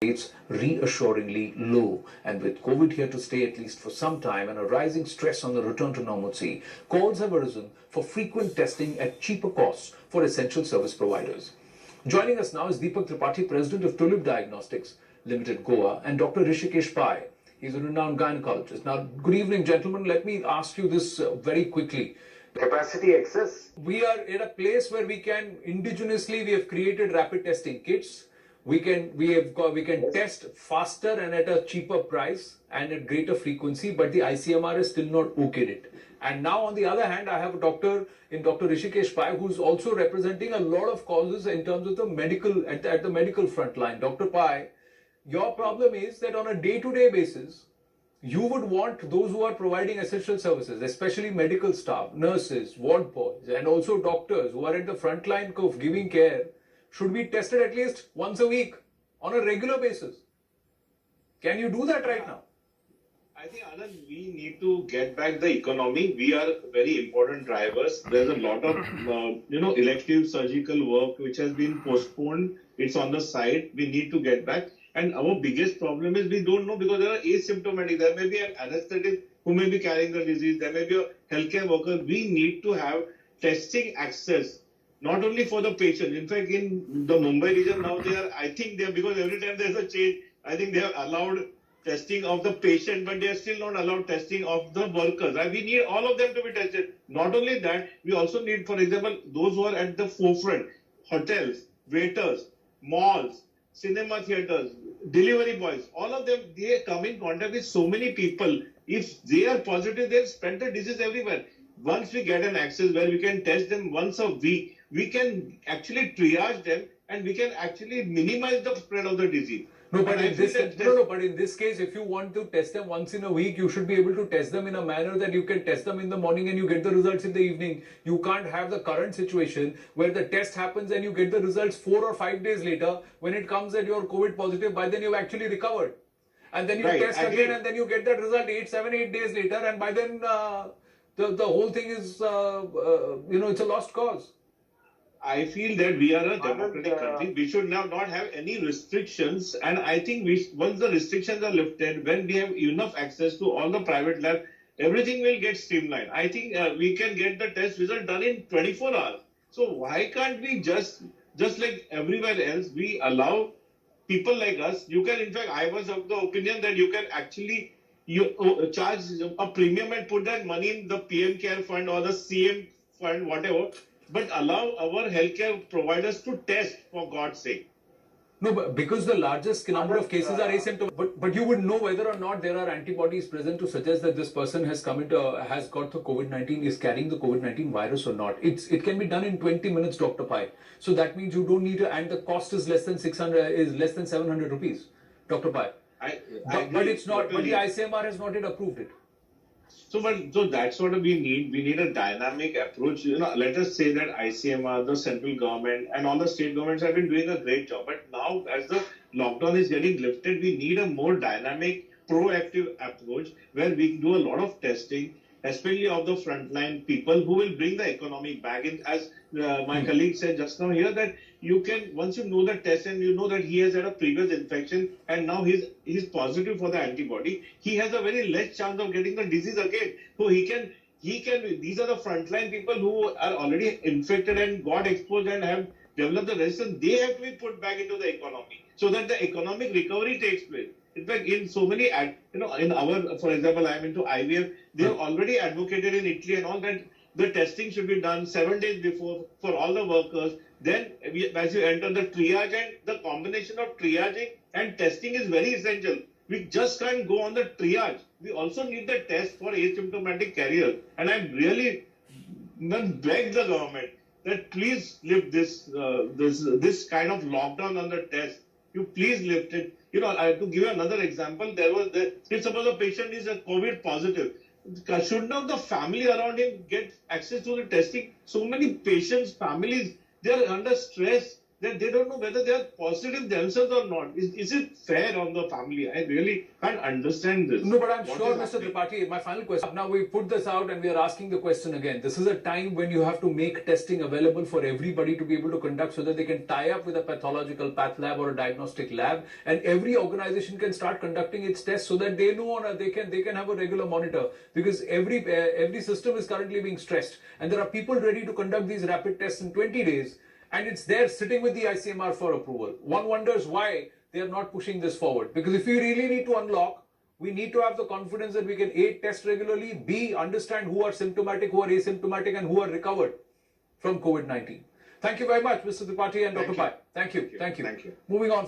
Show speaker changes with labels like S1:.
S1: rates reassuringly low, and with COVID here to stay at least for some time and a rising stress on the return to normalcy, calls have arisen for frequent testing at cheaper costs for essential service providers. Joining us now is Deepak Tripathi, President of Tulip Diagnostics Limited, Goa, and Dr. Hrishikesh Pai. He's a renowned gynecologist. Now, good evening, gentlemen. Let me ask you this very quickly.
S2: Capacity excess.
S1: We are in a place where we can indigenously, we have created rapid testing kits. We can test faster and at a cheaper price and at greater frequency, but the ICMR has still not okayed it. And now, on the other hand, I have a doctor Hrishikesh Pai, who's also representing a lot of causes in terms of the medical at the medical front line. Dr. Pai, your problem is that on a day-to-day basis, you would want those who are providing essential services, especially medical staff, nurses, ward boys, and also doctors who are at the front line of giving care, should be tested at least once a week on a regular basis. Can you do that right now?
S3: I think, Anand, we need to get back the economy. We are very important drivers. There's a lot of, elective surgical work which has been postponed. It's on the side. We need to get back. And our biggest problem is we don't know because there are asymptomatic. There may be an anesthetist who may be carrying the disease. There may be a healthcare worker. We need to have testing access, not only for the patient. In fact, in the Mumbai region now, because every time there's a change, I think they have allowed testing of the patient, but they are still not allowed testing of the workers. And we need all of them to be tested. Not only that, we also need, for example, those who are at the forefront, hotels, waiters, malls, cinema theaters, delivery boys, all of them, they come in contact with so many people. If they are positive, they'll spread the disease everywhere. Once we get an access where we can test them once a week, we can actually triage them and we can actually minimize the spread of the disease.
S1: But in this case, if you want to test them once in a week, you should be able to test them in a manner that you can test them in the morning and you get the results in the evening. You can't have the current situation where the test happens and you get the results 4 or 5 days later. When it comes that you're COVID positive, by then you've actually recovered. And then you test again and then you get that result 7, 8 days later, and by then the whole thing is, it's a lost cause.
S3: I feel that we are a democratic country. We should now not have any restrictions. And I think once the restrictions are lifted, when we have enough access to all the private labs, everything will get streamlined. I think we can get the test result done in 24 hours. So why can't we just like everywhere else, we allow people like us? You can, in fact, I was of the opinion that you can actually charge a premium and put that money in the PM Care Fund or the CM Fund, whatever. But allow our healthcare providers to test, for God's sake.
S1: No, but because the largest number of cases are asymptomatic, but you would know whether or not there are antibodies present to suggest that this person has got the COVID-19, is carrying the COVID-19 virus or not. It can be done in 20 minutes, Dr. Pai. So that means you don't need to, and the cost is less than 700 rupees, Dr. Pai. But it's not. But the ICMR has not yet approved it.
S3: So that's what we need. We need a dynamic approach. Let us say that ICMR, the central government, and all the state governments have been doing a great job. But now, as the lockdown is getting lifted, we need a more dynamic, proactive approach where we do a lot of testing, especially of the frontline people who will bring the economy back in. As my colleague said just now here, that you can, once you know the test and you know that he has had a previous infection and now he's positive for the antibody, he has a very less chance of getting the disease again. So he can, these are the frontline people who are already infected and got exposed and have developed the resistance. They have to be put back into the economy so that the economic recovery takes place. In fact, in so many, for example, I'm into IVF, they have already advocated in Italy and all that the testing should be done 7 days before for all the workers. Then, as you enter the triage, and the combination of triaging and testing is very essential. We just can't go on the triage. We also need the test for asymptomatic carriers. And I really beg the government that please lift this kind of lockdown on the test. You please lift it. To give you another example, if suppose a patient is a COVID positive, should not the family around him get access to the testing? So many patients, families, they are under stress. that they don't know whether they are positive themselves or not. Is it fair on the family? I really can't understand this.
S1: No, but I'm
S3: What
S1: sure,
S3: is
S1: Mr.
S3: happening?
S1: Tripathi, my final question. Now we put this out and we are asking the question again. This is a time when you have to make testing available for everybody to be able to conduct so that they can tie up with a pathological path lab or a diagnostic lab, and every organization can start conducting its tests so that they know they can have a regular monitor, because every system is currently being stressed and there are people ready to conduct these rapid tests in 20 days. And it's there sitting with the ICMR for approval. One wonders why they are not pushing this forward. Because if we really need to unlock, we need to have the confidence that we can A, test regularly, B, understand who are symptomatic, who are asymptomatic, and who are recovered from COVID-19. Thank you very much, Mr. Tripathi and Dr. Pai. Thank you. Thank you.
S3: Thank you.
S1: Moving on.